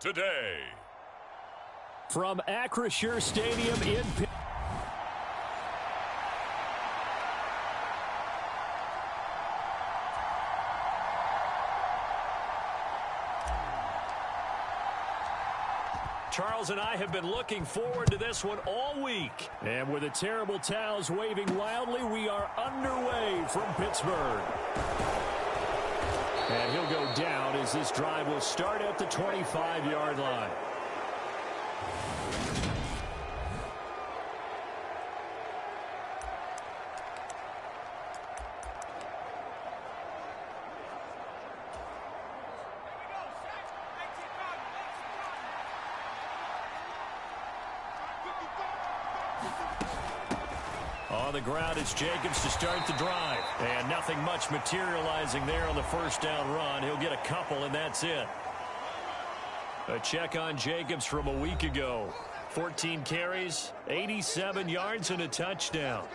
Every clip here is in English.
today. From Acrisure Stadium in Charles and I have been looking forward to this one all week. And with the terrible towels waving wildly, we are underway from Pittsburgh. And he'll go down as this drive will start at the 25-yard line. On the ground, it's Jacobs to start the drive. And nothing much materializing there on the first down run. He'll get a couple, and that's it. A check on Jacobs from a week ago. 14 carries, 87 yards, and a touchdown.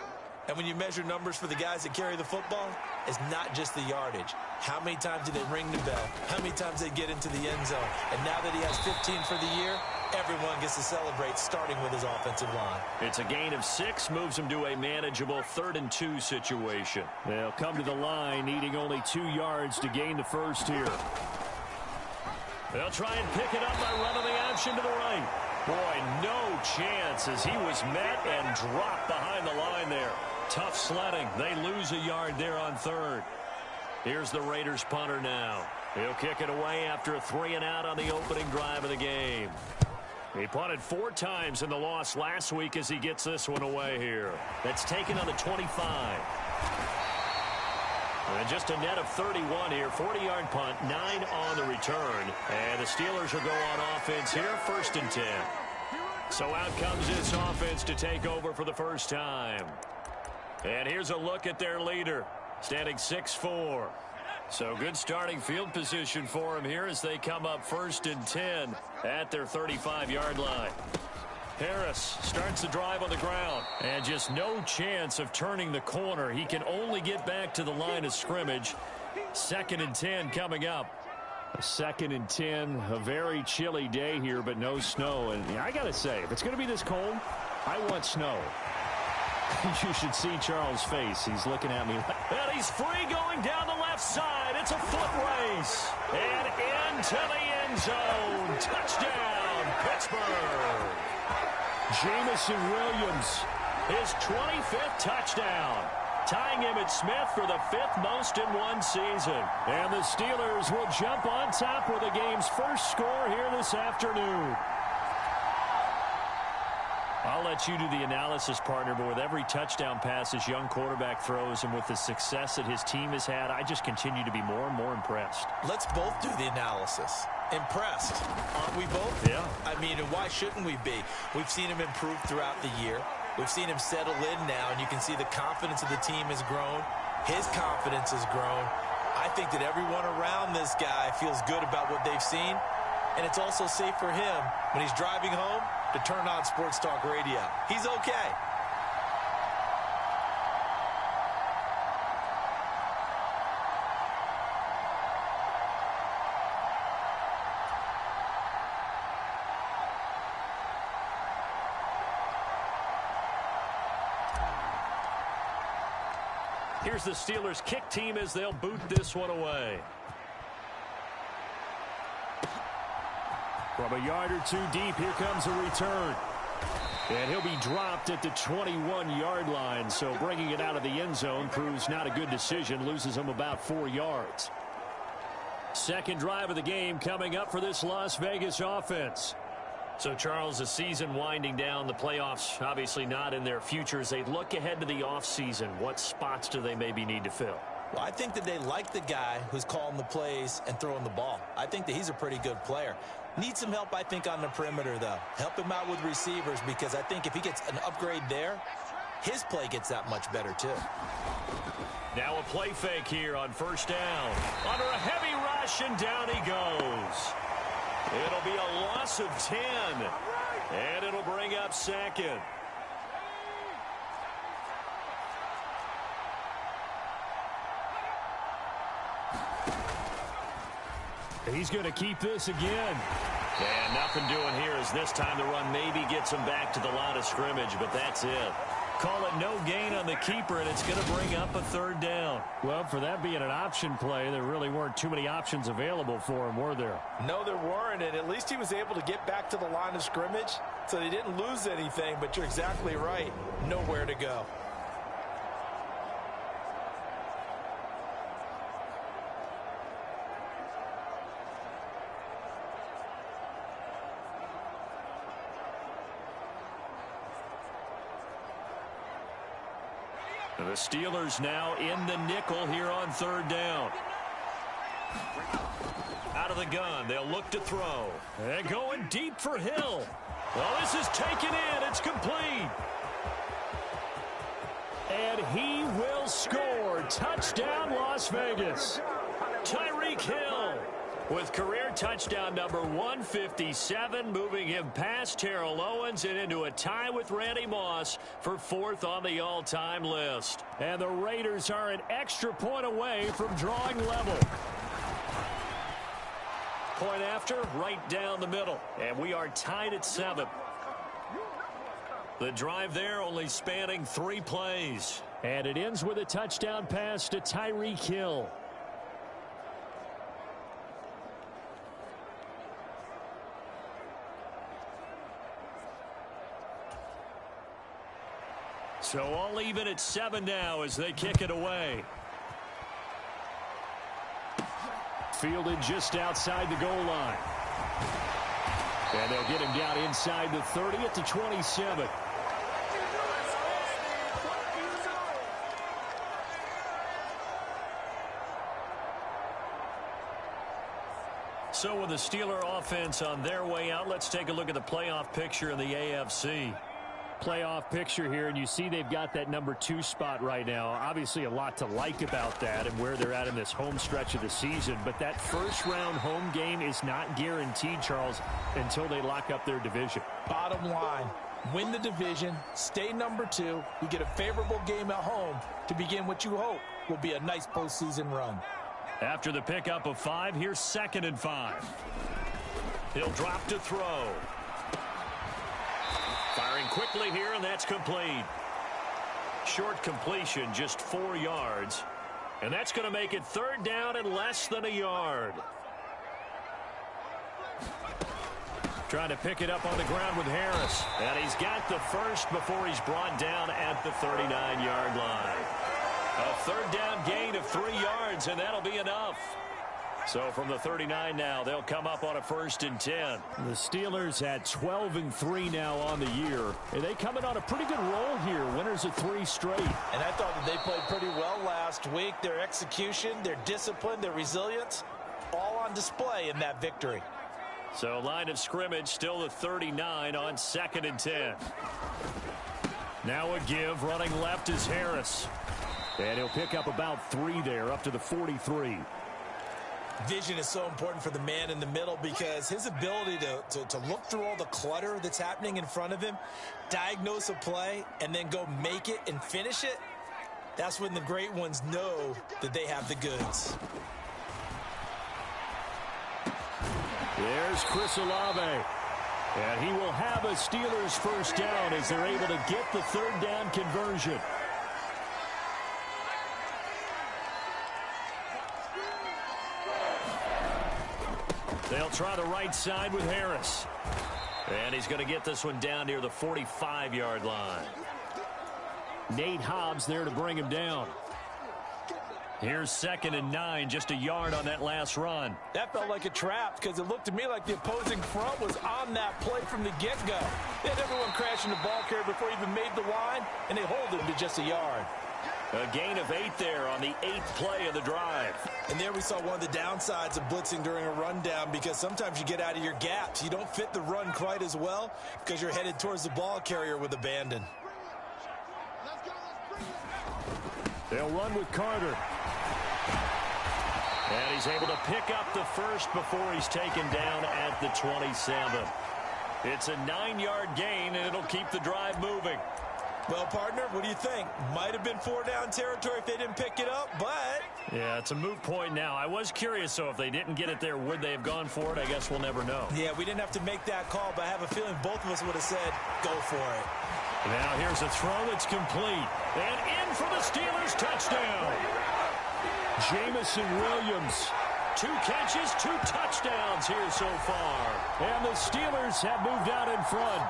And when you measure numbers for the guys that carry the football, it's not just the yardage. How many times do they ring the bell? How many times they get into the end zone? And now that he has 15 for the year, everyone gets to celebrate, starting with his offensive line. It's a gain of 6, moves him to a manageable 3rd and 2 situation. They'll come to the line, needing only 2 yards to gain the first here. They'll try and pick it up by running the option to the right. Boy, no chance as he was met and dropped behind the line there. Tough sledding. They lose a yard there on 3rd. Here's the Raiders punter now. He'll kick it away after a 3-and-out on the opening drive of the game. He punted 4 times in the loss last week as he gets this one away here. That's taken on the 25. And just a net of 31 here. 40-yard punt, 9 on the return. And the Steelers will go on offense here, 1st and 10. So out comes this offense to take over for the first time. And here's a look at their leader, standing 6'4". So good starting field position for him here as they come up 1st and 10 at their 35-yard line. Harris starts the drive on the ground, and just no chance of turning the corner. He can only get back to the line of scrimmage. 2nd and 10 coming up. A 2nd and 10, a very chilly day here, but no snow. And I got to say, if it's going to be this cold, I want snow. You should see Charles' face. He's looking at me. And he's free going down the left side. It's a foot race. And into the end zone. Touchdown, Pittsburgh. Jamison Williams, his 25th touchdown. Tying him at Smith for the 5th most in one season. And the Steelers will jump on top with the game's first score here this afternoon. I'll let you do the analysis, partner, but with every touchdown pass this young quarterback throws and with the success that his team has had, I just continue to be more and more impressed. Let's both do the analysis. Impressed. Aren't we both? Yeah. I mean, and why shouldn't we be? We've seen him improve throughout the year. We've seen him settle in now, and you can see the confidence of the team has grown. His confidence has grown. I think that everyone around this guy feels good about what they've seen, and it's also safe for him when he's driving home to turn on Sports Talk Radio. He's okay. Here's the Steelers kick team as they'll boot this one away. From a yard or 2 deep, here comes a return. And he'll be dropped at the 21-yard line, so bringing it out of the end zone proves not a good decision, loses him about 4 yards. Second drive of the game coming up for this Las Vegas offense. So, Charles, the season winding down, the playoffs obviously not in their future. As they look ahead to the offseason, what spots do they maybe need to fill? Well, I think that they like the guy who's calling the plays and throwing the ball. I think that he's a pretty good player. Needs some help, I think, on the perimeter, though. Help him out with receivers, because I think if he gets an upgrade there, his play gets that much better, too. Now a play fake here on 1st down. Under a heavy rush, and down he goes. It'll be a loss of 10, and it'll bring up 2nd. He's going to keep this again. And nothing doing here as this time the run maybe gets him back to the line of scrimmage, but that's it. Call it no gain on the keeper, and it's going to bring up a third down. Well, for that being an option play, there really weren't too many options available for him, were there? No, there weren't, and at least he was able to get back to the line of scrimmage, so they didn't lose anything, but you're exactly right. Nowhere to go. The Steelers now in the nickel here on third down. Out of the gun, they'll look to throw. They're going deep for Hill. Well, this is taken in. It's complete. And he will score. Touchdown, Las Vegas. Tyreek Hill with career touchdown number 157, moving him past Terrell Owens and into a tie with Randy Moss for fourth on the all-time list. And the Raiders are an extra point away from drawing level. Point after, right down the middle. And we are tied at 7. The drive there only spanning 3 plays. And it ends with a touchdown pass to Tyreek Hill. So all even at 7 now as they kick it away. Fielded just outside the goal line. And they'll get him down inside the 30 at the 27. So with the Steeler offense on their way out, let's take a look at the playoff picture in the AFC. Playoff picture here, and you see they've got that number 2 spot right now. Obviously a lot to like about that and where they're at in this home stretch of the season, but that first round home game is not guaranteed, Charles, until they lock up their division. Bottom line, win the division, stay number 2, you get a favorable game at home to begin what you hope will be a nice postseason run. After the pickup of 5, here's 2nd and 5. He'll drop to throw. Firing quickly here, and that's complete. Short completion, just 4 yards. And that's going to make it 3rd down and less than a yard. Trying to pick it up on the ground with Harris. And he's got the first before he's brought down at the 39-yard line. A 3rd down gain of 3 yards, and that'll be enough. So from the 39 now, they'll come up on a 1st and 10. The Steelers at 12-3 now on the year. And they come in on a pretty good roll here. Winners of 3 straight. And I thought that they played pretty well last week. Their execution, their discipline, their resilience, all on display in that victory. So line of scrimmage still the 39 on 2nd and 10. Now a give. Running left is Harris. And he'll pick up about 3 there, up to the 43. Vision is so important for the man in the middle because his ability to look through all the clutter that's happening in front of him, diagnose a play, and then go make it and finish it, that's when the great ones know that they have the goods. There's Chris Olave. And he will have a Steelers 1st down as they're able to get the 3rd down conversion. They'll try the right side with Harris. And he's going to get this one down near the 45-yard line. Nate Hobbs there to bring him down. Here's 2nd and 9, just a yard on that last run. That felt like a trap because it looked to me like the opposing front was on that play from the get-go. They had everyone crashing the ball carrier before he even made the line, and they hold him to just a yard. A gain of 8 there on the 8th play of the drive. And there we saw one of the downsides of blitzing during a rundown because sometimes you get out of your gaps. You don't fit the run quite as well because you're headed towards the ball carrier with abandon. They'll run with Carter. And he's able to pick up the first before he's taken down at the 27. It's a 9-yard gain, and it'll keep the drive moving. Well, partner, what do you think? Might have been 4-down territory if they didn't pick it up, but... Yeah, it's a moot point now. I was curious, so if they didn't get it there, would they have gone for it? I guess we'll never know. Yeah, we didn't have to make that call, but I have a feeling both of us would have said, go for it. Now here's a throw that's complete. And in for the Steelers touchdown. Jameson Williams. 2 catches, 2 touchdowns here so far. And the Steelers have moved out in front.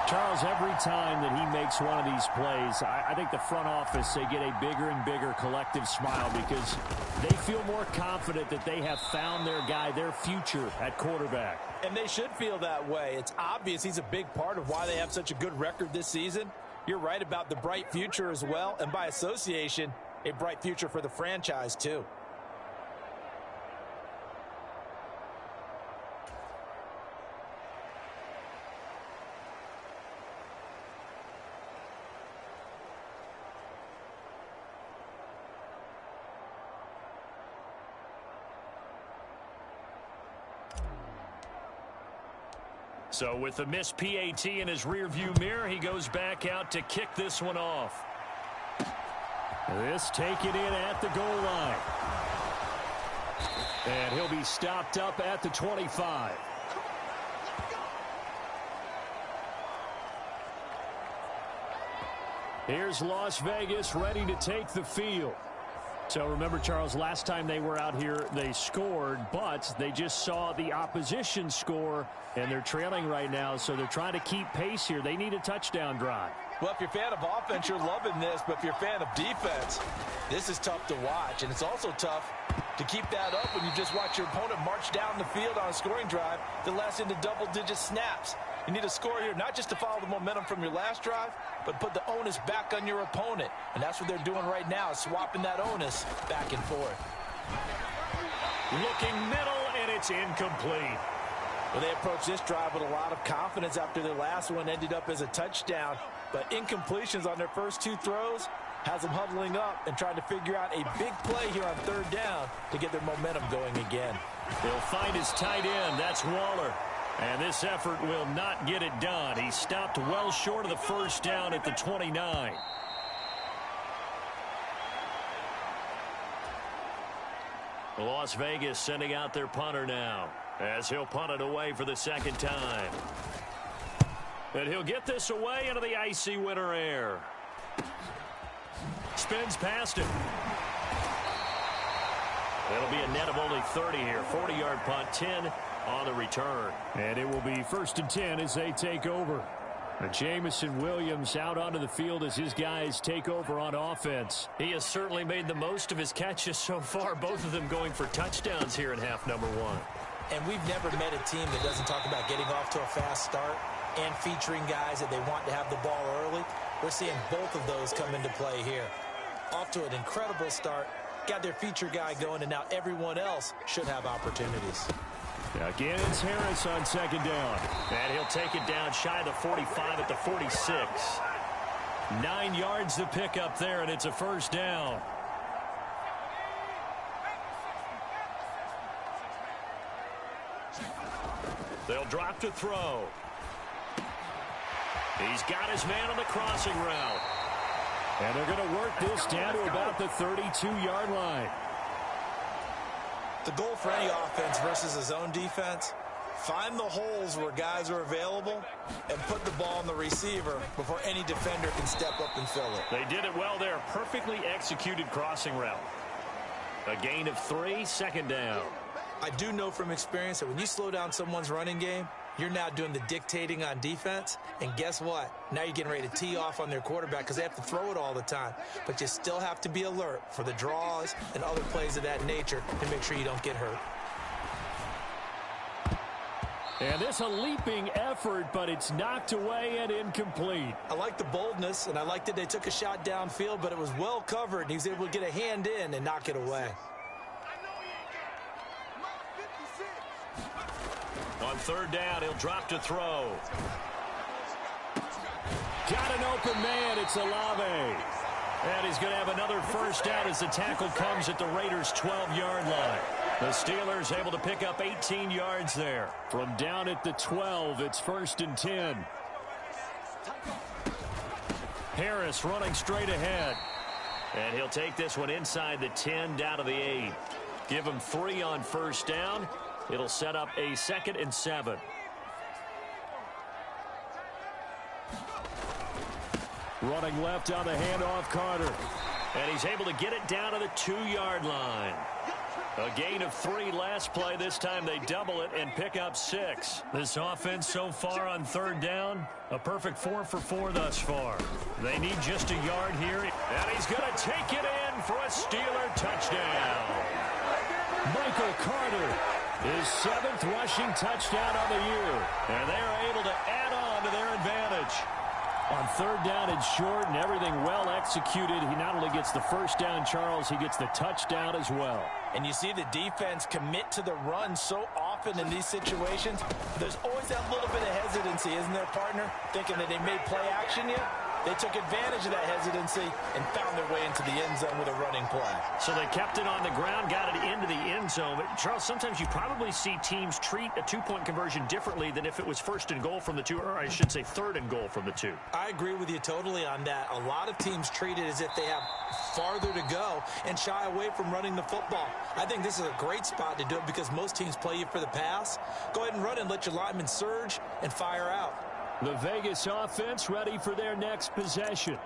Charles, every time that he makes one of these plays, I think the front office, they get a bigger and bigger collective smile because they feel more confident that they have found their guy, their future at quarterback. And they should feel that way. It's obvious he's a big part of why they have such a good record this season. You're right about the bright future as well, and by association, a bright future for the franchise too. So with the missed PAT in his rearview mirror, he goes back out to kick this one off. This taken in at the goal line. And he'll be stopped up at the 25. Here's Las Vegas ready to take the field. So remember, Charles, last time they were out here, they scored, but they just saw the opposition score, and they're trailing right now, so they're trying to keep pace here. They need a touchdown drive. Well, if you're a fan of offense, you're loving this, but if you're a fan of defense, this is tough to watch, and it's also tough to keep that up when you just watch your opponent march down the field on a scoring drive that lasts into double-digit snaps. You need a score here, not just to follow the momentum from your last drive, but put the onus back on your opponent. And that's what they're doing right now, swapping that onus back and forth. Looking middle, and it's incomplete. Well, they approached this drive with a lot of confidence after their last one ended up as a touchdown. But incompletions on their first 2 throws has them huddling up and trying to figure out a big play here on 3rd down to get their momentum going again. He'll find his tight end. That's Waller. And this effort will not get it done. He stopped well short of the first down at the 29. Las Vegas sending out their punter now as he'll punt it away for the 2nd time. And he'll get this away into the icy winter air. Spins past him. It'll be a net of only 30 here. 40-yard punt, 10 on the return. And it will be 1st and 10 as they take over. Jameson Williams out onto the field as his guys take over on offense. He has certainly made the most of his catches so far, both of them going for touchdowns here in half number 1. And we've never met a team that doesn't talk about getting off to a fast start and featuring guys that they want to have the ball early. We're seeing both of those come into play here. Off to an incredible start, got their feature guy going, and now everyone else should have opportunities. Again, it's Harris on 2nd down. And he'll take it down shy of the 45 at the 46. 9 yards to pick up there, and it's a 1st down. They'll drop to throw. He's got his man on the crossing route. And they're going to work this down to about the 32-yard line. The goal for any offense versus a zone defense, find the holes where guys are available and put the ball on the receiver before any defender can step up and fill it. They did it well there. Perfectly executed crossing route. A gain of 3, 2nd down. I do know from experience that when you slow down someone's running game, you're now doing the dictating on defense, and guess what? Now you're getting ready to tee off on their quarterback because they have to throw it all the time. But you still have to be alert for the draws and other plays of that nature to make sure you don't get hurt. And this a leaping effort, but it's knocked away and incomplete. I like the boldness, and I like that they took a shot downfield, but it was well covered, and he was able to get a hand in and knock it away. On 3rd down, he'll drop to throw. Got an open man. It's Olave. And he's going to have another 1st down as the tackle comes at the Raiders' 12-yard line. The Steelers able to pick up 18 yards there. From down at the 12, it's 1st and 10. Harris running straight ahead. And he'll take this one inside the 10 down to the 8. Give him 3 on first down. It'll set up a 2nd and 7. Running left on the handoff, Carter. And he's able to get it down to the 2-yard line. A gain of 3 last play. This time they double it and pick up 6. This offense so far on 3rd down, a perfect 4 for 4 thus far. They need just a yard here. And he's going to take it in for a Steeler touchdown. Michael Carter, his 7th rushing touchdown of the year. And they are able to add on to their advantage. On 3rd down and short and everything well executed, he not only gets the first down, Charles, he gets the touchdown as well. And you see the defense commit to the run so often in these situations. There's always that little bit of hesitancy, isn't there, partner? Thinking that they may play action yet. They took advantage of that hesitancy and found their way into the end zone with a running play. So they kept it on the ground, got it into the end zone. But, Charles, sometimes you probably see teams treat a 2-point conversion differently than if it was 1st and goal from the 2, or I should say 3rd and goal from the 2. I agree with you totally on that. A lot of teams treat it as if they have farther to go and shy away from running the football. I think this is a great spot to do it because most teams play you for the pass. Go ahead and run and let your linemen surge and fire out. The Vegas offense ready for their next possession.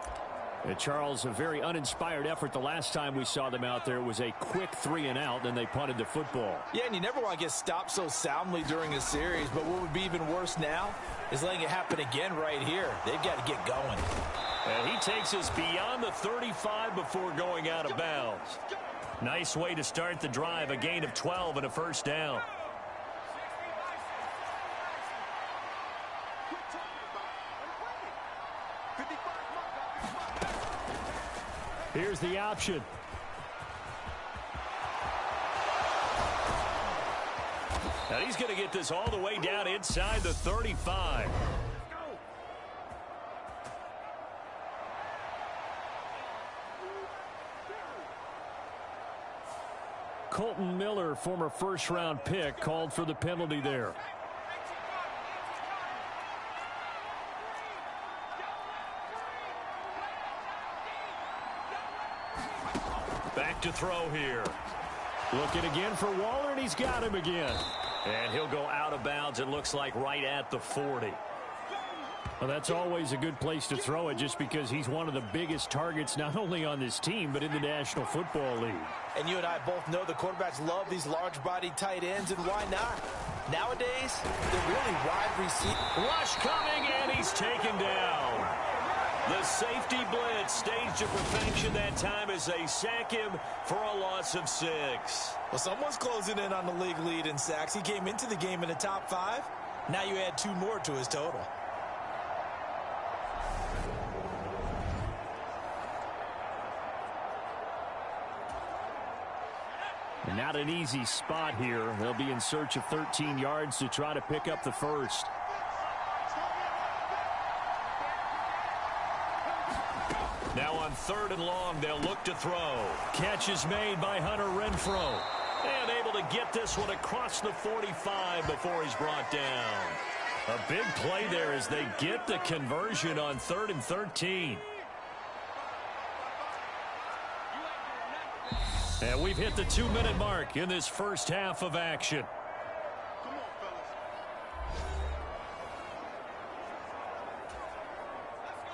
And Charles, a very uninspired effort the last time we saw them out there. It was a quick 3 and out, then they punted the football. Yeah, and you never want to get stopped so soundly during a series, but what would be even worse now is letting it happen again right here. They've got to get going. And he takes us beyond the 35 before going out of bounds. Nice way to start the drive, a gain of 12 and a first down. Here's the option. And he's going to get this all the way down inside the 35. Colton Miller, former first-round pick, called for the penalty there. Back to throw here. Looking again for Waller, and he's got him again. And he'll go out of bounds, it looks like, right at the 40. Well, that's always a good place to throw it just because he's one of the biggest targets not only on this team but in the National Football League. And you and I both know the quarterbacks love these large-bodied tight ends, and why not? Nowadays, they're really wide receiver. Rush coming, and he's taken down. The safety blitz staged to perfection that time as they sack him for a loss of 6. Well, someone's closing in on the league lead in sacks. He came into the game in the top 5. Now you add 2 more to his total. And not an easy spot here. They'll be in search of 13 yards to try to pick up the first. Now on 3rd and long, they'll look to throw. Catch is made by Hunter Renfrow. And able to get this one across the 45 before he's brought down. A big play there as they get the conversion on 3rd and 13. And we've hit the 2-minute mark in this first half of action.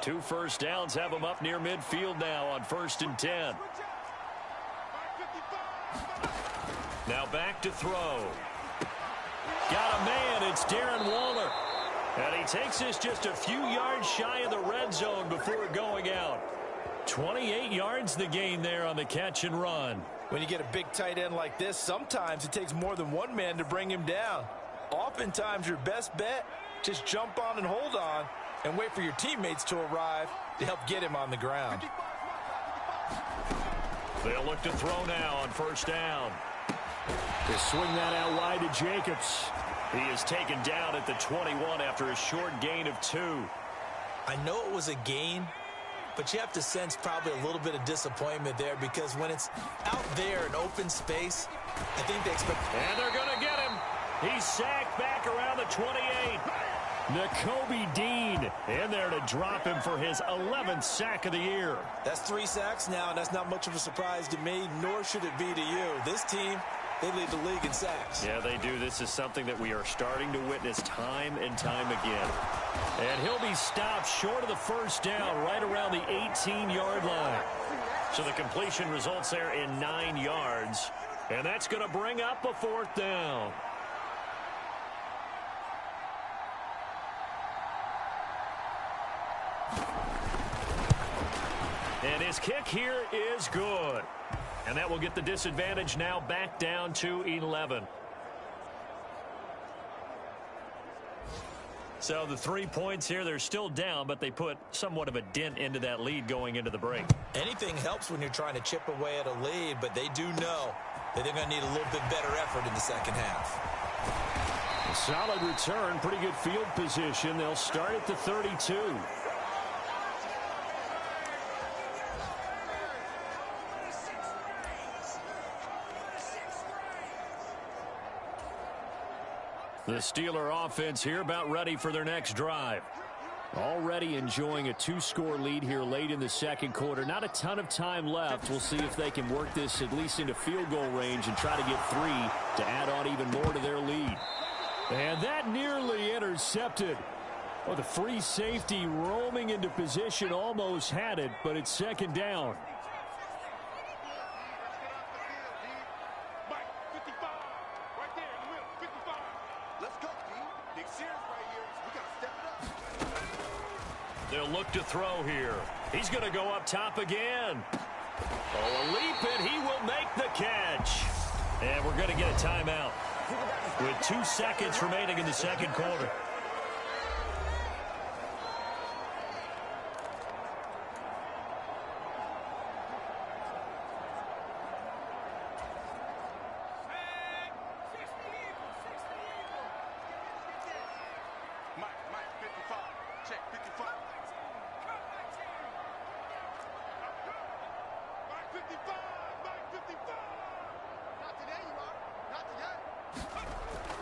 Two first downs have them up near midfield now on 1st and 10. Now back to throw. Got a man. It's Darren Waller. And he takes this just a few yards shy of the red zone before going out. 28 yards the gain there on the catch and run. When you get a big tight end like this, sometimes it takes more than one man to bring him down. Oftentimes your best bet, just jump on and hold on and wait for your teammates to arrive to help get him on the ground. They'll look to throw now on 1st down. They swing that out wide to Jacobs. He is taken down at the 21 after a short gain of 2. I know it was a gain, but you have to sense probably a little bit of disappointment there because when it's out there in open space, I think they expect... And they're going to get him. He's sacked back around the 28. Nakobe Dean in there to drop him for his 11th sack of the year. That's 3 sacks now, and that's not much of a surprise to me, nor should it be to you. This team, they lead the league in sacks. Yeah, they do. This is something that we are starting to witness time and time again. And he'll be stopped short of the first down right around the 18-yard line. So the completion results there in 9 yards. And that's going to bring up a 4th down. And his kick here is good. And that will get the disadvantage now back down to 11. So the 3 points here, they're still down, but they put somewhat of a dent into that lead going into the break. Anything helps when you're trying to chip away at a lead, but they do know that they're going to need a little bit better effort in the second half. A solid return, pretty good field position. They'll start at the 32. The Steeler offense here about ready for their next drive. Already enjoying a 2-score lead here late in the second quarter. Not a ton of time left. We'll see if they can work this at least into field goal range and try to get 3 to add on even more to their lead. And that nearly intercepted. Oh, the free safety roaming into position almost had it, but it's second down. They'll look to throw here. He's going to go up top again. Oh, a leap, and he will make the catch. And we're going to get a timeout with 2 seconds remaining in the second quarter.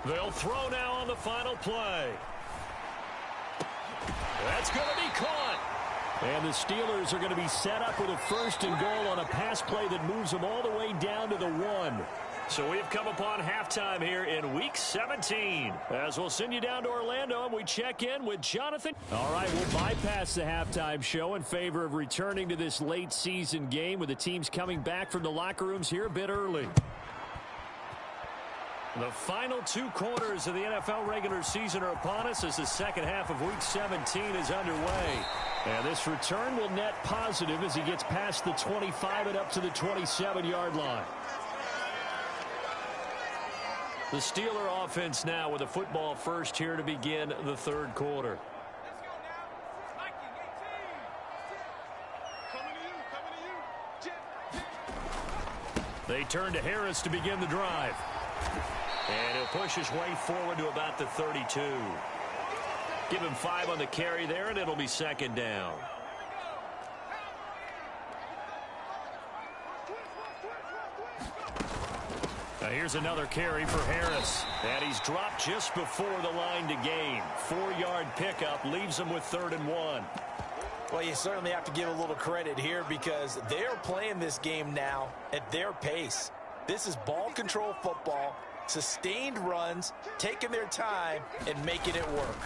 They'll throw now on the final play. That's going to be caught. And the Steelers are going to be set up with a 1st and goal on a pass play that moves them all the way down to the 1. So we've come upon halftime here in Week 17. As we'll send you down to Orlando, and we check in with Jonathan. All right, we'll bypass the halftime show in favor of returning to this late season game with the teams coming back from the locker rooms here a bit early. The final 2 quarters of the NFL regular season are upon us as the second half of Week 17 is underway. And this return will net positive as he gets past the 25 and up to the 27-yard line. The Steeler offense now with a football first here to begin the 3rd quarter. They turn to Harris to begin the drive. And he'll push his way forward to about the 32. Give him 5 on the carry there, and it'll be second down. Now here's another carry for Harris. And he's dropped just before the line to gain. 4-yard pickup leaves him with 3rd and 1. Well, you certainly have to give a little credit here because they're playing this game now at their pace. This is ball control football. Sustained runs, taking their time, and making it work.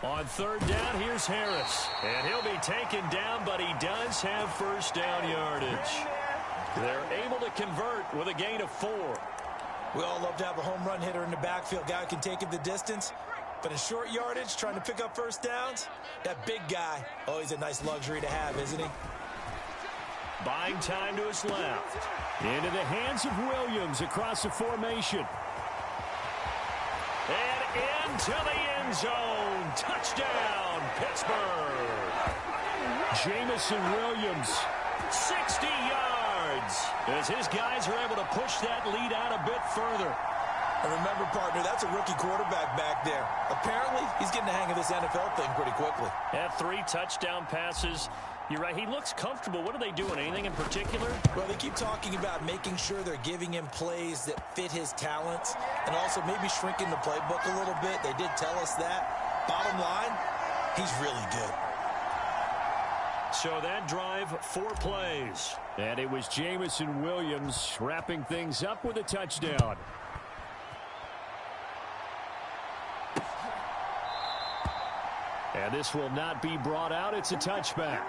On 3rd down, here's Harris. And he'll be taken down, but he does have 1st down yardage. They're able to convert with a gain of 4. We all love to have a home run hitter in the backfield. Guy who can take it the distance. But in short yardage, trying to pick up 1st downs, that big guy, oh, he's a nice luxury to have, isn't he? Buying time to his left. Into the hands of Williams across the formation. And into the end zone. Touchdown, Pittsburgh. Jamison Williams, 60 yards. As his guys are able to push that lead out a bit further. And remember, partner, that's a rookie quarterback back there. Apparently, he's getting the hang of this NFL thing pretty quickly. Had 3 touchdown passes. You're right, he looks comfortable. What are they doing? Anything in particular? Well, they keep talking about making sure they're giving him plays that fit his talents and also maybe shrinking the playbook a little bit. They did tell us that. Bottom line, he's really good. So that drive, 4 plays. And it was Jameson Williams wrapping things up with a touchdown. And this will not be brought out. It's a touchback.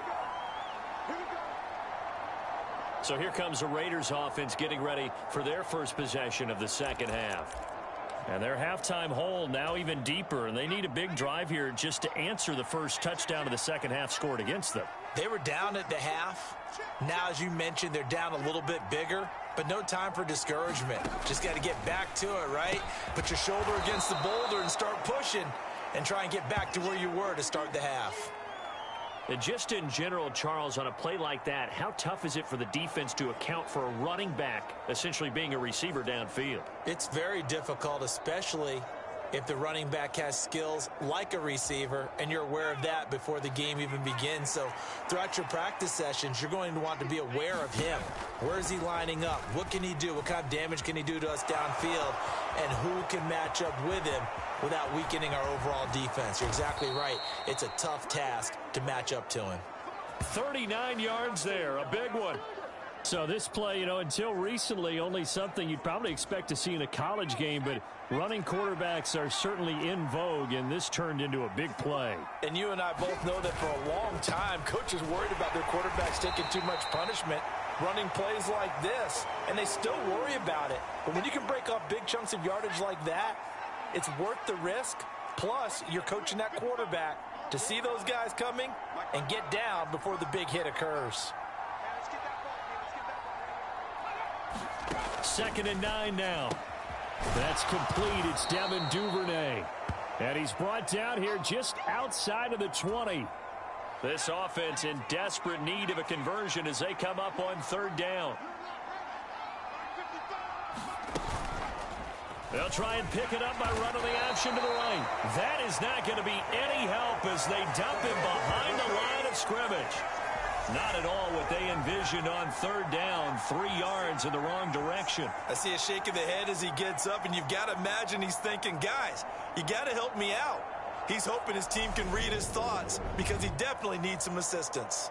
So here comes the Raiders offense getting ready for their first possession of the second half. And their halftime hole now even deeper, and they need a big drive here just to answer the first touchdown of the second half scored against them. They were down at the half. Now, as you mentioned, they're down a little bit bigger, but no time for discouragement. Just got to get back to it, right? Put your shoulder against the boulder and start pushing and try and get back to where you were to start the half. And just in general, Charles, on a play like that, how tough is it for the defense to account for a running back essentially being a receiver downfield? It's very difficult, especially if the running back has skills like a receiver, and you're aware of that before the game even begins. So throughout your practice sessions, you're going to want to be aware of him. Where is he lining up? What can he do? What kind of damage can he do to us downfield? And who can match up with him without weakening our overall defense? You're exactly right. It's a tough task to match up to him. 39 yards there, a big one. So this play, until recently, only something you'd probably expect to see in a college game, but running quarterbacks are certainly in vogue, and this turned into a big play. And you and I both know that for a long time, coaches worried about their quarterbacks taking too much punishment, running plays like this, and they still worry about it. But when you can break up big chunks of yardage like that, it's worth the risk. Plus, you're coaching that quarterback to see those guys coming and get down before the big hit occurs. 2nd and 9 now. That's complete. It's Devin Duvernay. And he's brought down here just outside of the 20. This offense in desperate need of a conversion as they come up on 3rd down. They'll try and pick it up by running the option to the right. That is not going to be any help as they dump him behind the line of scrimmage. Not at all what they envisioned on 3rd down. 3 yards in the wrong direction. I see a shake of the head as he gets up, and you've got to imagine he's thinking, guys, you got to help me out. He's hoping his team can read his thoughts because he definitely needs some assistance.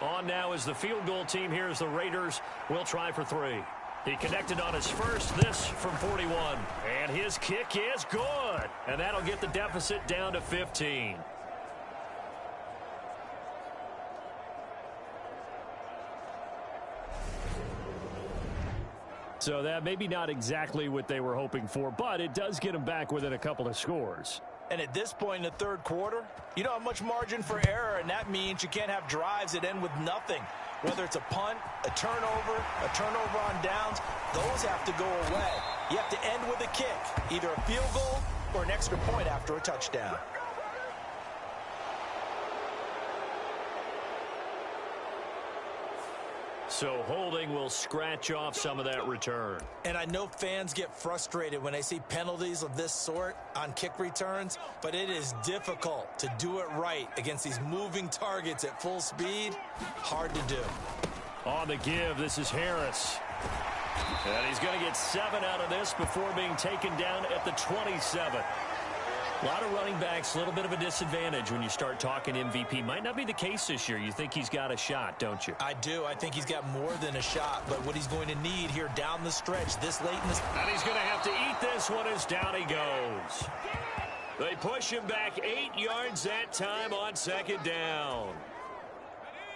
On now is the field goal team. Here's the Raiders. Will try for 3. He connected on his first, this from 41. And his kick is good. And that'll get the deficit down to 15. So that maybe not exactly what they were hoping for, but it does get them back within a couple of scores. And at this point in the 3rd quarter, you don't have much margin for error, and that means you can't have drives that end with nothing. Whether it's a punt, a turnover on downs, those have to go away. You have to end with a kick, either a field goal or an extra point after a touchdown. So holding will scratch off some of that return. And I know fans get frustrated when they see penalties of this sort on kick returns, but it is difficult to do it right against these moving targets at full speed. Hard to do. On the give, this is Harris. And he's going to get 7 out of this before being taken down at the 27. A lot of running backs, a little bit of a disadvantage when you start talking MVP. Might not be the case this year. You think he's got a shot, don't you? I do. I think he's got more than a shot, but what he's going to need here down the stretch this late in the... And he's going to have to eat this one as down he goes. They push him back 8 yards that time on 2nd down.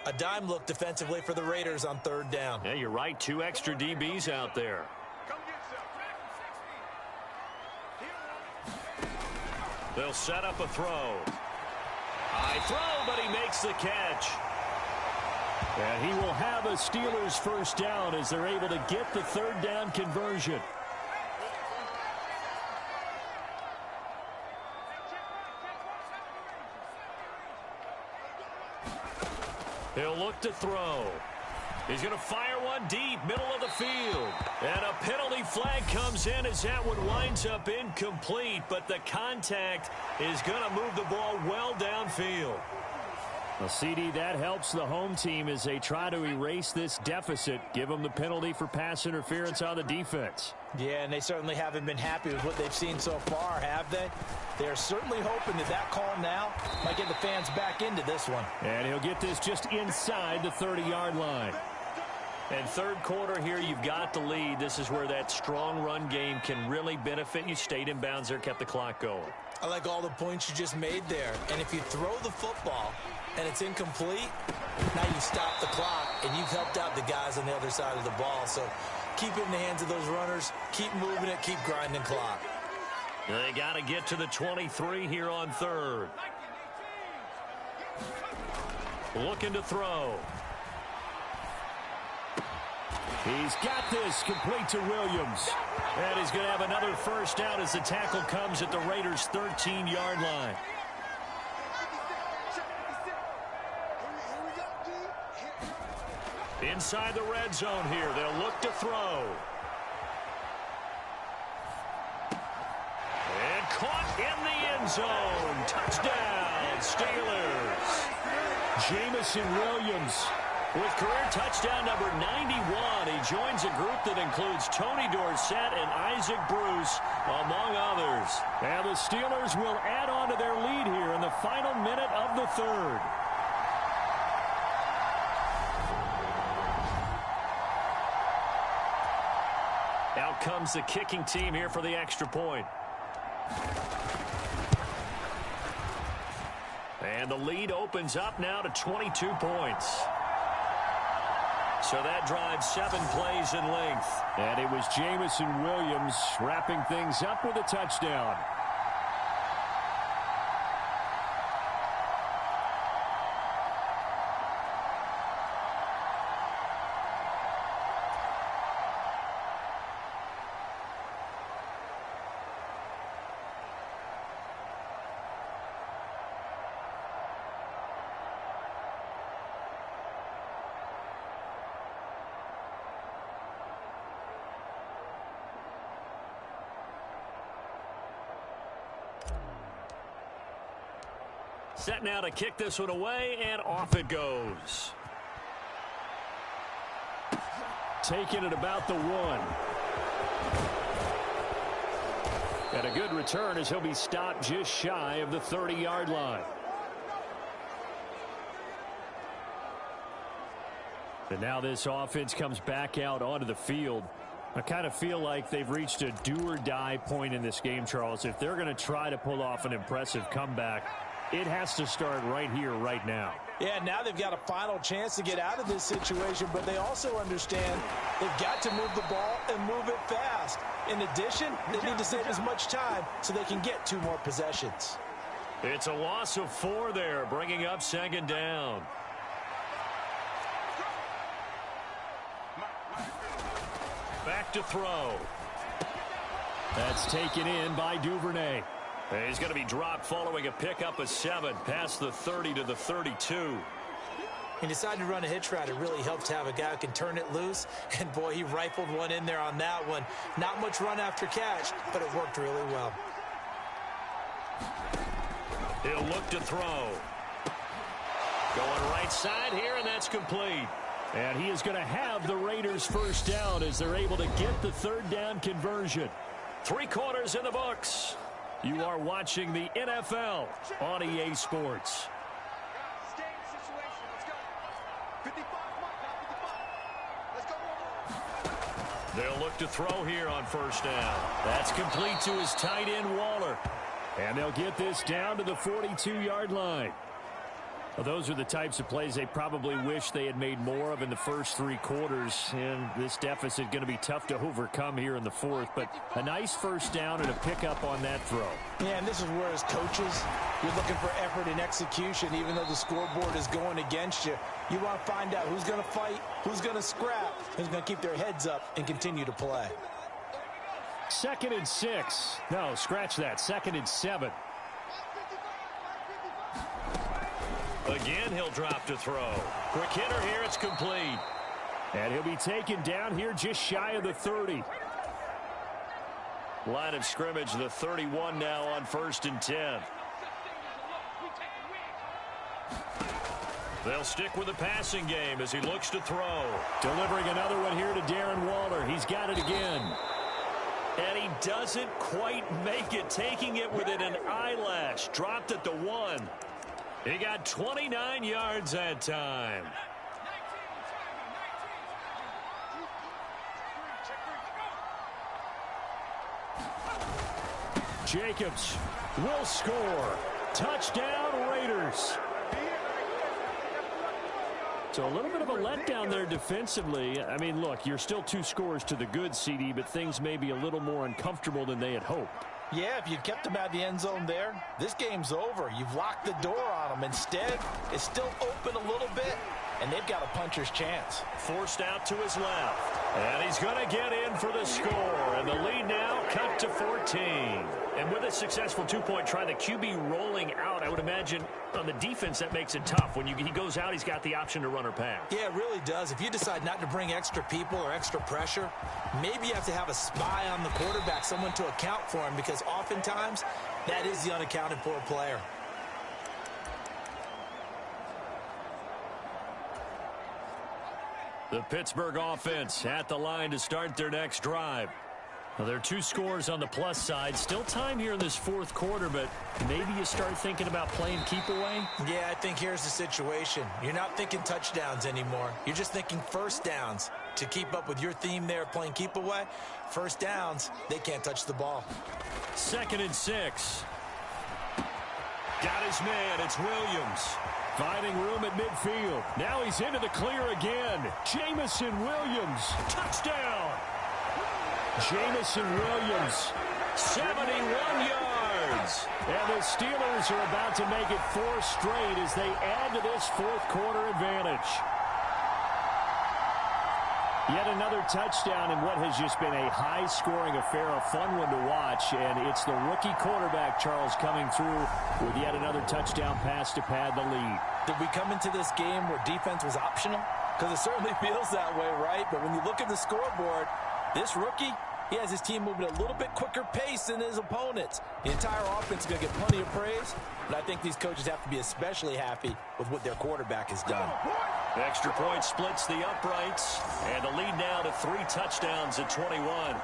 A dime look defensively for the Raiders on 3rd down. Yeah, you're right. 2 extra DBs out there. They'll set up a throw. High throw, but he makes the catch. And he will have a Steelers first down as they're able to get the 3rd down conversion. He'll look to throw. He's going to fire one deep, middle of the field. And a penalty flag comes in as that one winds up incomplete, but the contact is going to move the ball well downfield. Well, CD, that helps the home team as they try to erase this deficit, give them the penalty for pass interference on the defense. Yeah, and they certainly haven't been happy with what they've seen so far, have they? They're certainly hoping that that call now might get the fans back into this one. And he'll get this just inside the 30-yard line. And third quarter here, you've got the lead. This is where that strong run game can really benefit you. Stayed in bounds there, kept the clock going. I like all the points you just made there. And if you throw the football and it's incomplete, now you stop the clock and you've helped out the guys on the other side of the ball. So keep it in the hands of those runners. Keep moving it. Keep grinding clock. They got to get to the 23 here on third. Looking to throw. He's got this complete to Williams. And he's going to have another first down as the tackle comes at the Raiders' 13-yard line. Inside the red zone here, they'll look to throw. And caught in the end zone. Touchdown, Steelers. Jamison Williams with career touchdown number 91. He joins a group that includes Tony Dorsett and Isaac Bruce, among others. And the Steelers will add on to their lead here in the final minute of the third. Out comes the kicking team here for the extra point. And the lead opens up now to 22 points. So that drives 7 plays in length. And it was Jamison Williams wrapping things up with a touchdown. Set now to kick this one away, and off it goes. Taking it about the 1. And a good return as he'll be stopped just shy of the 30-yard line. And now this offense comes back out onto the field. I kind of feel like they've reached a do-or-die point in this game, Charles. If they're going to try to pull off an impressive comeback, it has to start right here, right now. Yeah, now they've got a final chance to get out of this situation, but they also understand they've got to move the ball and move it fast. In addition, they need to save as much time so they can get 2 more possessions. It's a loss of 4 there, bringing up second down. Back to throw. That's taken in by Duvernay. He's going to be dropped following a pickup of 7 past the 30 to the 32. He decided to run a hitch route. It really helps to have a guy who can turn it loose. And, boy, he rifled one in there on that one. Not much run after catch, but it worked really well. He'll look to throw. Going right side here, and that's complete. And he is going to have the Raiders first down as they're able to get the third down conversion. 3 quarters in the books. You are watching the NFL on EA Sports. They'll look to throw here on first down. That's complete to his tight end, Waller. And they'll get this down to the 42-yard line. Well, those are the types of plays they probably wish they had made more of in the first 3 quarters. And this deficit going to be tough to overcome here in the 4th. But a nice first down and a pickup on that throw. Yeah, and this is where, as coaches, you're looking for effort and execution. Even though the scoreboard is going against you, you want to find out who's going to fight, who's going to scrap, who's going to keep their heads up and continue to play. 2nd and 6. No, scratch that. 2nd and 7. Again, he'll drop to throw. Quick hitter here, it's complete. And he'll be taken down here just shy of the 30. Line of scrimmage, the 31 now on 1st and 10. They'll stick with the passing game as he looks to throw. Delivering another one here to Darren Waller. He's got it again. And he doesn't quite make it, taking it within an eyelash. Dropped at the 1. He got 29 yards that time. Jacobs will score. Touchdown, Raiders. So a little bit of a letdown there defensively. I mean, look, you're still 2 scores to the good, CD, but things may be a little more uncomfortable than they had hoped. Yeah, if you'd kept them out of the end zone there, this game's over. You've locked the door on them. Instead, it's still open a little bit, and they've got a puncher's chance. Forced out to his left. And he's going to get in for the score. And the lead now cut to 14. And with a successful 2-point try, the QB rolling out, I would imagine on the defense that makes it tough. When he goes out, he's got the option to run or pass. Yeah, it really does. If you decide not to bring extra people or extra pressure, maybe you have to have a spy on the quarterback, someone to account for him, because oftentimes that is the unaccounted for player. The Pittsburgh offense at the line to start their next drive. Well, there are 2 scores on the plus side. Still time here in this 4th quarter, but maybe you start thinking about playing keep away? Yeah, I think here's the situation. You're not thinking touchdowns anymore. You're just thinking first downs. To keep up with your theme there, playing keep away, first downs, they can't touch the ball. 2nd and 6. Got his man. It's Williams. Finding room at midfield. Now he's into the clear again. Jamison Williams. Touchdown. Jamison Williams. 71 yards. And the Steelers are about to make it 4 straight as they add to this 4th quarter advantage. Yet another touchdown in what has just been a high-scoring affair, a fun one to watch. And it's the rookie quarterback, Charles, coming through with yet another touchdown pass to pad the lead. Did we come into this game where defense was optional? Because it certainly feels that way, right? But when you look at the scoreboard, this rookie, he has his team moving at a little bit quicker pace than his opponents. The entire offense is going to get plenty of praise, but I think these coaches have to be especially happy with what their quarterback has done. Extra point splits the uprights, and the lead now to 3 touchdowns at 21.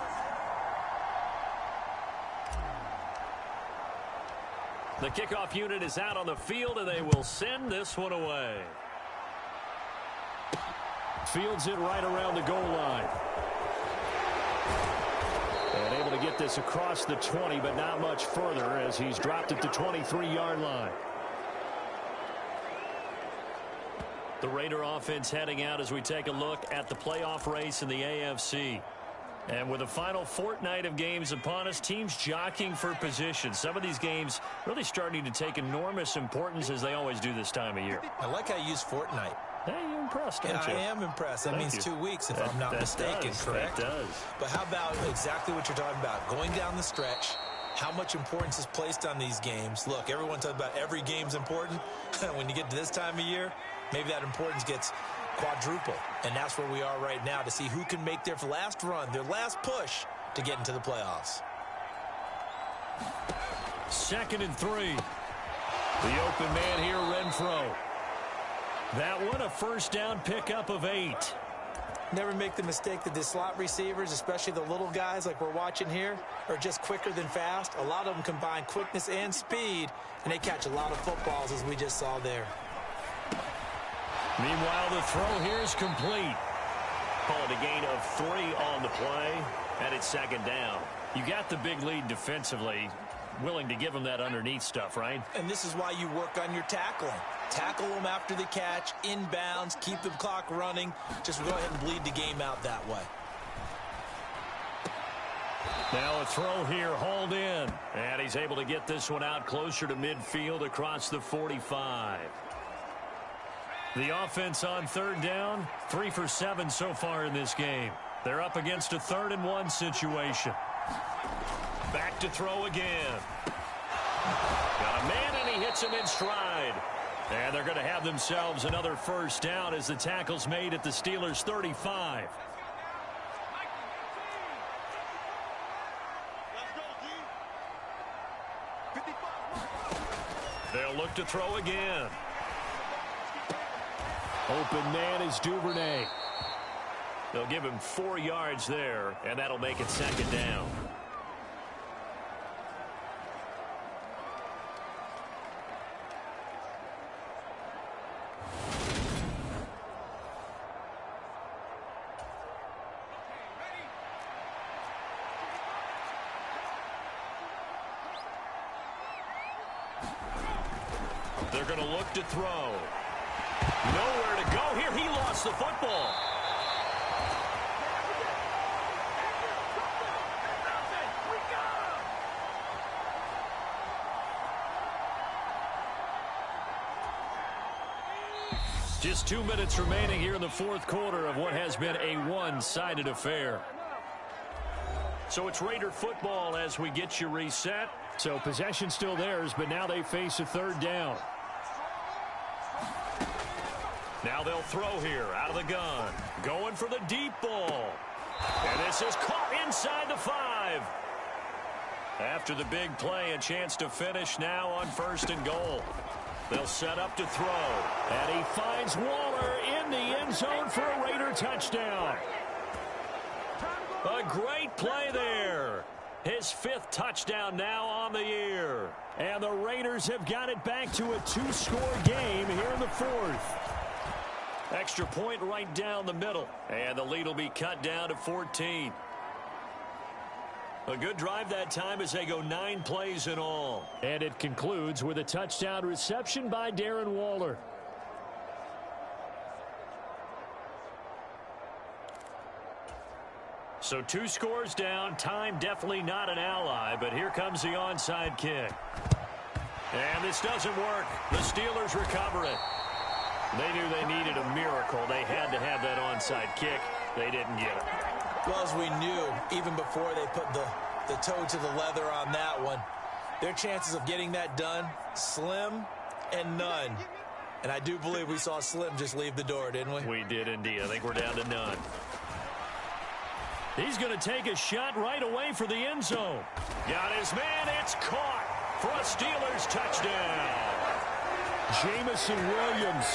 The kickoff unit is out on the field, and they will send this one away. Fields it right around the goal line. And able to get this across the 20, but not much further as he's dropped at the 23-yard line. The Raider offense heading out as we take a look at the playoff race in the AFC. And with the final fortnight of games upon us, teams jockeying for position. Some of these games really starting to take enormous importance as they always do this time of year. I like how you use fortnight. Hey, you're impressed, aren't you? I am impressed. That means 2 weeks, if I'm not mistaken, correct? That does. But how about exactly what you're talking about? Going down the stretch, how much importance is placed on these games. Look, everyone talks about every game's important. When you get to this time of year, maybe that importance gets quadruple. And that's where we are right now to see who can make their last run, their last push to get into the playoffs. 2nd and 3. The open man here, Renfro. That one, a first down pickup of 8. Never make the mistake that the slot receivers, especially the little guys like we're watching here, are just quicker than fast. A lot of them combine quickness and speed, and they catch a lot of footballs, as we just saw there. Meanwhile, the throw here is complete. Call it a gain of 3 on the play, and it's 2nd down. You got the big lead defensively. Willing to give them that underneath stuff, right? And this is why you work on your tackling. Tackle them after the catch, inbounds, keep the clock running. Just go ahead and bleed the game out that way. Now a throw here, hauled in. And he's able to get this one out closer to midfield across the 45. The offense on 3rd down, 3 for 7 so far in this game. They're up against a 3rd and 1 situation. Back to throw again. Got a man, and he hits him in stride. And they're going to have themselves another first down as the tackle's made at the Steelers' 35. They'll look to throw again. Open man is Duvernay. They'll give him 4 yards there, and that'll make it second down. They're going to look to throw. Nowhere to go here. He lost the football. Just 2 minutes remaining here in the fourth quarter of what has been a one-sided affair. So it's Raider football as we get you reset. So possession still theirs, but now they face a third down. Now they'll throw here out of the gun. Going for the deep ball. And this is caught inside the 5. After the big play, a chance to finish now on 1st and goal. They'll set up to throw. And he finds Waller in the end zone for a Raider touchdown. A great play there. His 5th touchdown now on the year. And the Raiders have got it back to a 2-score game here in the 4th. Extra point right down the middle. And the lead will be cut down to 14. A good drive that time as they go 9 plays in all. And it concludes with a touchdown reception by Darren Waller. So 2 scores down. Time definitely not an ally, but here comes the onside kick. And this doesn't work. The Steelers recover it. They knew they needed a miracle. They had to have that onside kick. They didn't get it. Well, as we knew, even before they put the toe to the leather on that one, their chances of getting that done, slim and none. And I do believe we saw Slim just leave the door, didn't we? We did indeed. I think we're down to none. He's going to take a shot right away for the end zone. Got his man. It's caught for a Steelers touchdown. Jamison Williams.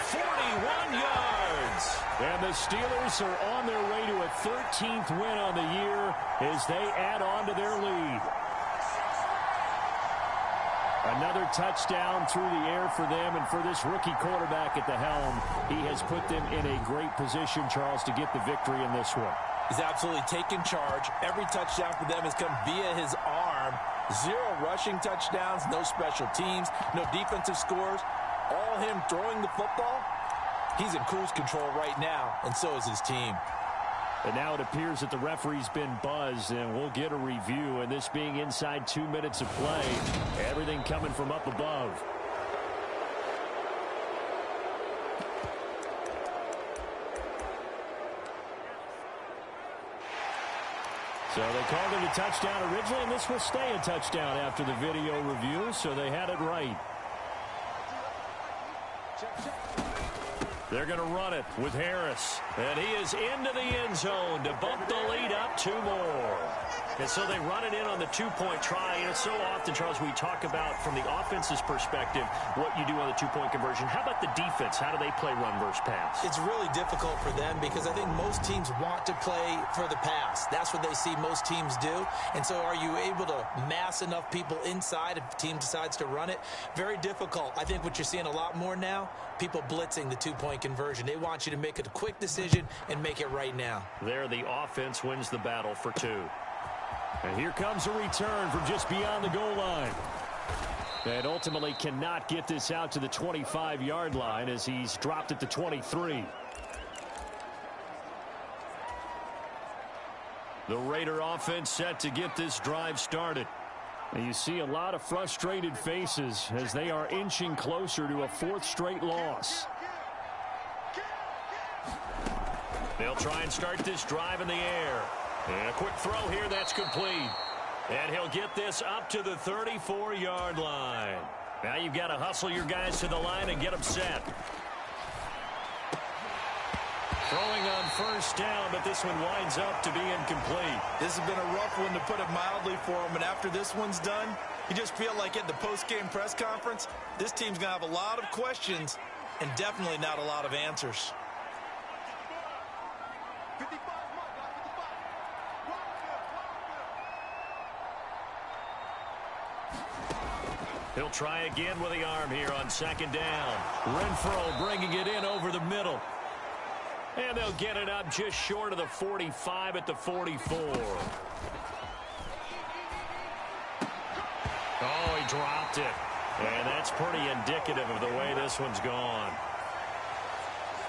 41 yards. And the Steelers are on their way to a 13th win on the year as they add on to their lead. Another touchdown through the air for them, and for this rookie quarterback at the helm, he has put them in a great position, Charles, to get the victory in this one. He's absolutely taken charge. Every touchdown for them has come via his arm. 0 rushing touchdowns, no special teams, no defensive scores. All him throwing the football. He's in cruise control right now, and so is his team. And now it appears that the referee's been buzzed, and we'll get a review. And this being inside 2 minutes of play, everything coming from up above. So they called it a touchdown originally, and this will stay a touchdown after the video review, so they had it right. They're going to run it with Harris. And he is into the end zone to bump the lead up 2 more. And so they run it in on the 2-point try. And it's so often, Charles, we talk about from the offense's perspective what you do on the 2-point conversion. How about the defense? How do they play run versus pass? It's really difficult for them because I think most teams want to play for the pass. That's what they see most teams do. And so are you able to mass enough people inside if the team decides to run it? Very difficult. I think what you're seeing a lot more now, people blitzing the 2-point conversion. They want you to make a quick decision and make it right now. There, the offense wins the battle for 2. And here comes a return from just beyond the goal line. And ultimately cannot get this out to the 25-yard line as he's dropped at the 23. The Raider offense set to get this drive started. And you see a lot of frustrated faces as they are inching closer to a 4th straight loss. They'll try and start this drive in the air. And a quick throw here, that's complete. And he'll get this up to the 34-yard line. Now you've got to hustle your guys to the line and get them set. Throwing on first down, but this one winds up to be incomplete. This has been a rough one, to put it mildly, for him. And after this one's done, you just feel like at the post-game press conference, this team's going to have a lot of questions and definitely not a lot of answers. He'll try again with the arm here on second down. Renfro bringing it in over the middle. And they'll get it up just short of the 45 at the 44. Oh, he dropped it. And that's pretty indicative of the way this one's gone.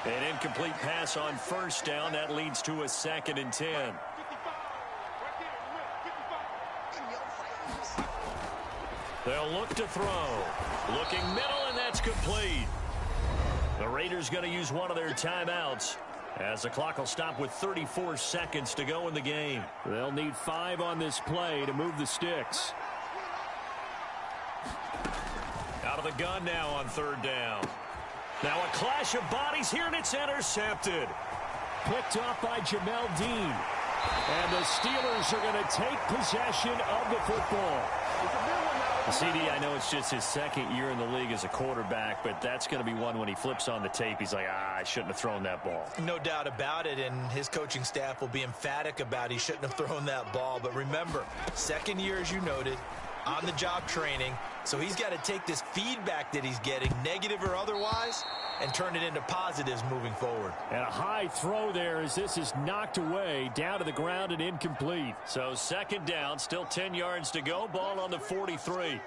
An incomplete pass on first down. That leads to a 2nd and 10. They'll look to throw. Looking middle, and that's complete. The Raiders going to use one of their timeouts, as the clock will stop with 34 seconds to go in the game. They'll need 5 on this play to move the sticks. Out of the gun now on 3rd down. Now a clash of bodies here, and it's intercepted. Picked off by Jamel Dean. And the Steelers are going to take possession of the football. CD, I know it's just his 2nd year in the league as a quarterback, but that's going to be one when he flips on the tape. He's like, I shouldn't have thrown that ball. No doubt about it, and his coaching staff will be emphatic about he shouldn't have thrown that ball. But remember, 2nd year, as you noted, on-the-job training, so he's got to take this feedback that he's getting, negative or otherwise, and turn it into positives moving forward. And a high throw there as this is knocked away, down to the ground and incomplete. So 2nd down, still 10 yards to go, ball on the 43.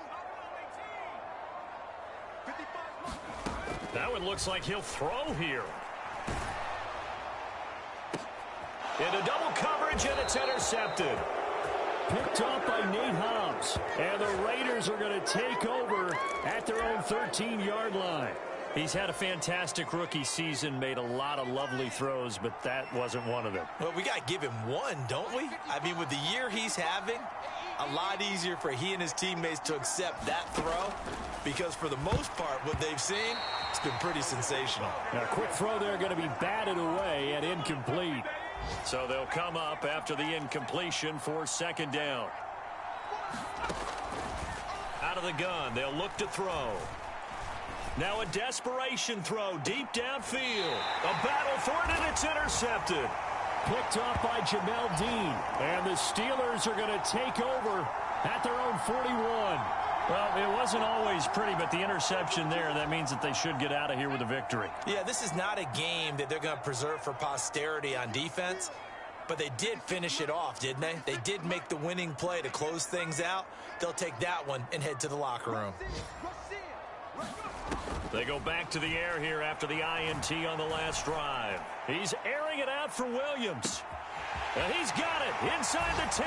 That one looks like he'll throw here. Into double coverage, and it's intercepted. Picked off by Nate Hobbs. And the Raiders are going to take over at their own 13-yard line. He's had a fantastic rookie season, made a lot of lovely throws, but that wasn't one of them. Well, we got to give him one, don't we? I mean, with the year he's having, a lot easier for he and his teammates to accept that throw, because for the most part, what they've seen, it's been pretty sensational. Now, a quick throw there going to be batted away and incomplete. So they'll come up after the incompletion for 2nd down. Out of the gun, they'll look to throw. Now a desperation throw deep downfield. A battle for it, and it's intercepted. Picked off by Jamel Dean. And the Steelers are going to take over at their own 41. Well, it wasn't always pretty, but the interception there, that means that they should get out of here with a victory. Yeah, this is not a game that they're going to preserve for posterity on defense, but they did finish it off, didn't they? They did make the winning play to close things out. They'll take that one and head to the locker room. They go back to the air here after the INT on the last drive. He's airing it out for Williams. And he's got it inside the 10.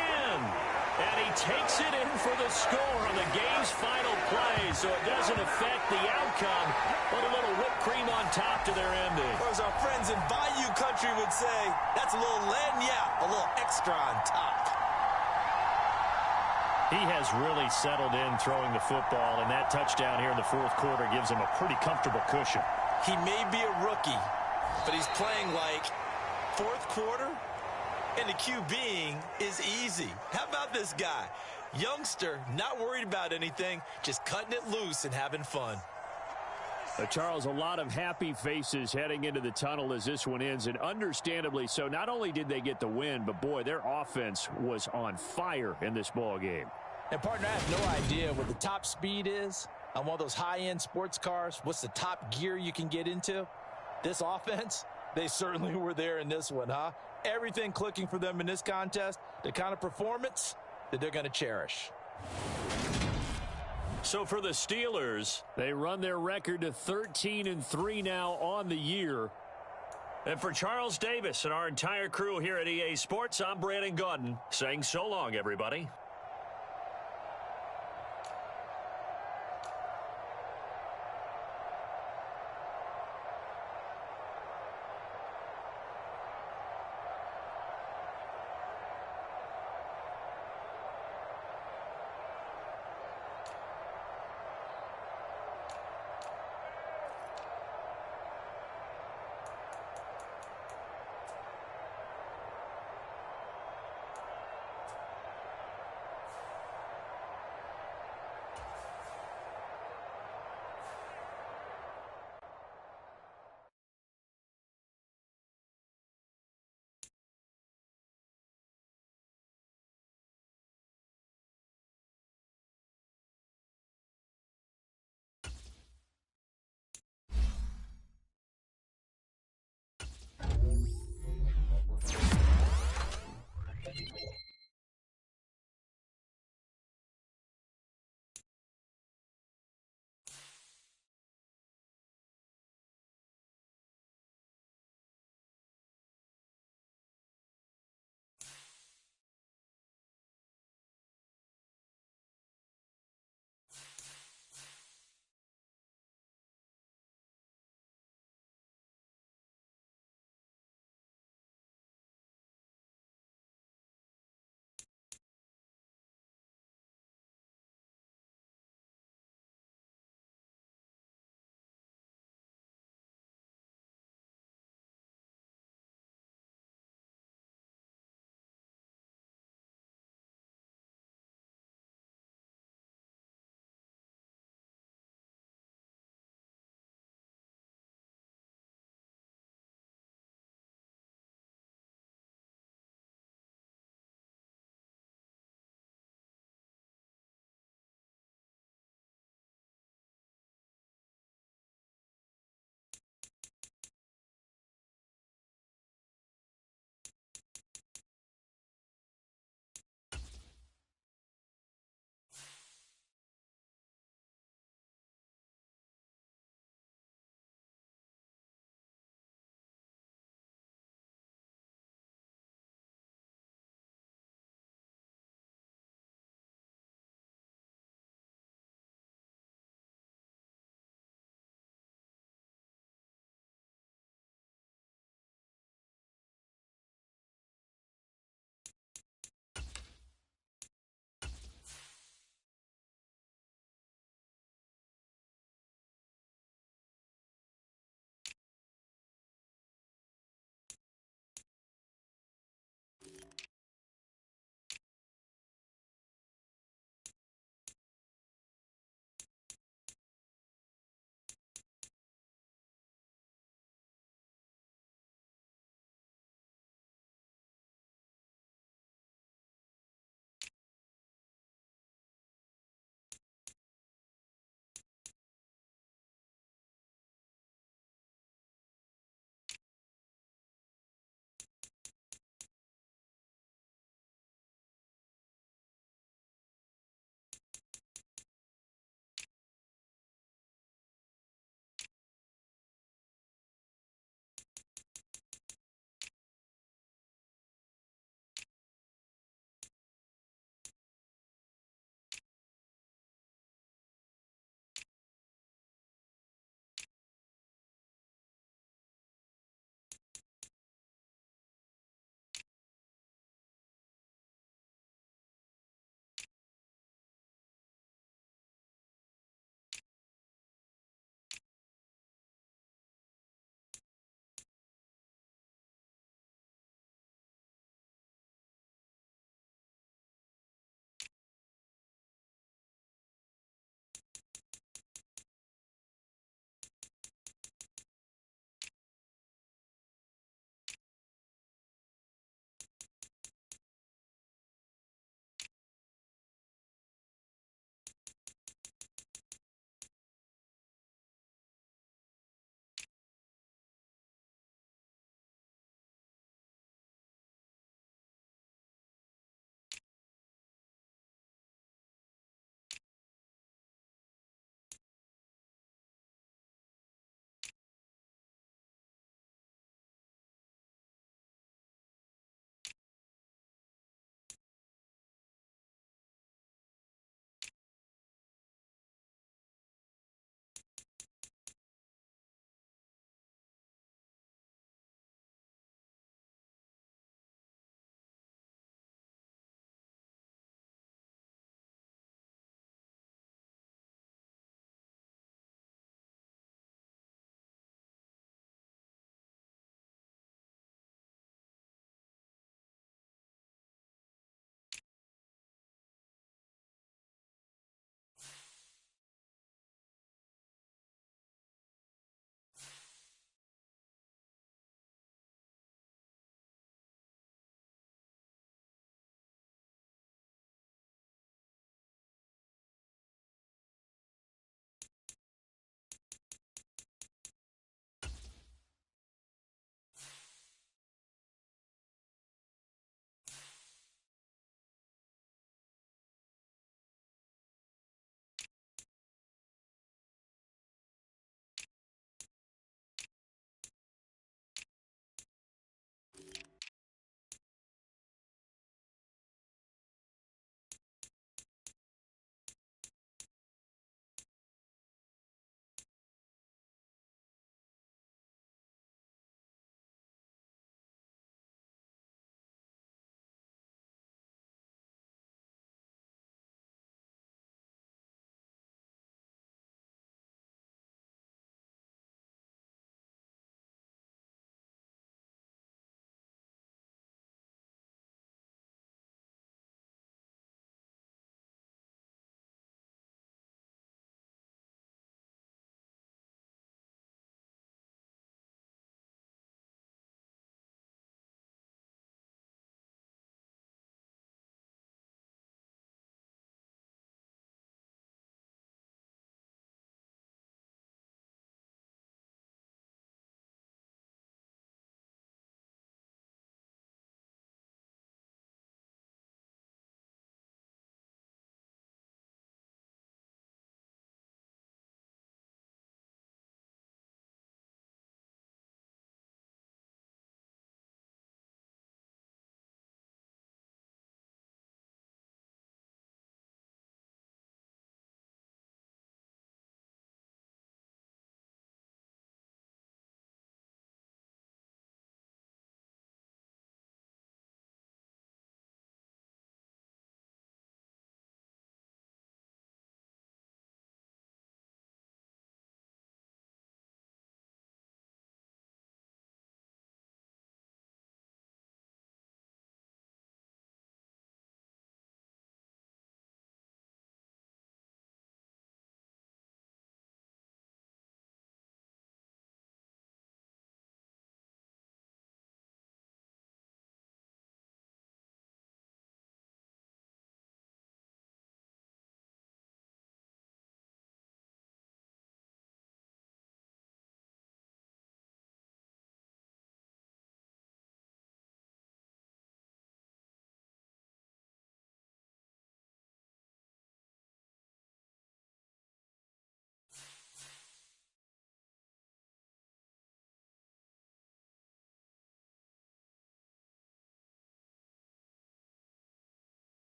And he takes it in for the score on the game's final play, so it doesn't affect the outcome, but a little whipped cream on top to their ending. Or as our friends in Bayou Country would say, that's a little lagniappe, a little extra on top. He has really settled in throwing the football, and that touchdown here in the 4th quarter gives him a pretty comfortable cushion. He may be a rookie, but he's playing like 4th quarter, and the QBing is easy. How about this guy? Youngster, not worried about anything, just cutting it loose and having fun. Charles, a lot of happy faces heading into the tunnel as this one ends, and understandably so. Not only did they get the win, but boy, their offense was on fire in this ball game. And partner, I have no idea what the top speed is on one of those high-end sports cars. What's the top gear you can get into? This offense, they certainly were there in this one, huh? Everything clicking for them in this contest, the kind of performance that they're going to cherish. So for the Steelers, they run their record to 13-3 now on the year. And for Charles Davis and our entire crew here at EA Sports, I'm Brandon Gaudin saying so long, everybody.